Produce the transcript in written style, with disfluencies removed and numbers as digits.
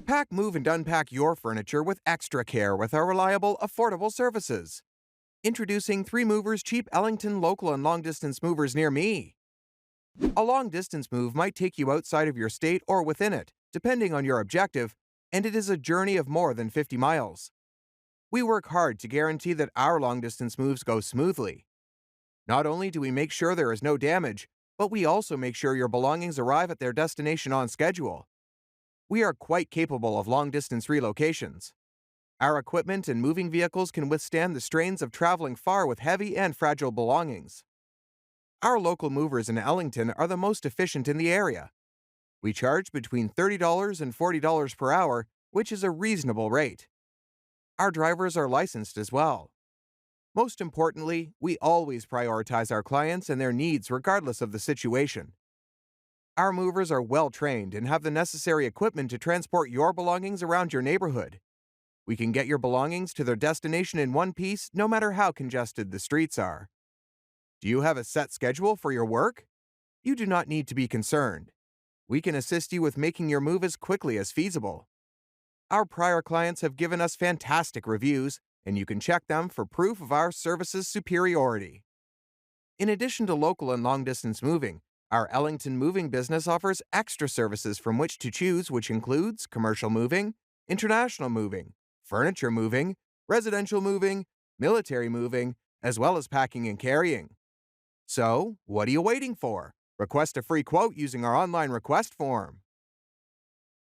Pack, move, and unpack your furniture with extra care with our reliable, affordable services. Introducing 3 Movers Cheap Ellington local and long distance movers near me. A long distance move might take you outside of your state or within it, depending on your objective, and it is a journey of more than 50 miles. We work hard to guarantee that our long distance moves go smoothly. Not only do we make sure there is no damage, but we also make sure your belongings arrive at their destination on schedule. We are quite capable of long distance relocations. Our equipment and moving vehicles can withstand the strains of traveling far with heavy and fragile belongings. Our local movers in Ellington are the most efficient in the area. We charge between $30 and $40 per hour, which is a reasonable rate. Our drivers are licensed as well. Most importantly, we always prioritize our clients and their needs regardless of the situation. Our movers are well trained and have the necessary equipment to transport your belongings around your neighborhood. We can get your belongings to their destination in one piece no matter how congested the streets are. Do you have a set schedule for your work? You do not need to be concerned. We can assist you with making your move as quickly as feasible. Our prior clients have given us fantastic reviews, and you can check them for proof of our service's superiority. In addition to local and long-distance moving, our Ellington moving business offers extra services from which to choose, which includes commercial moving, international moving, furniture moving, residential moving, military moving, as well as packing and carrying. So, what are you waiting for? Request a free quote using our online request form.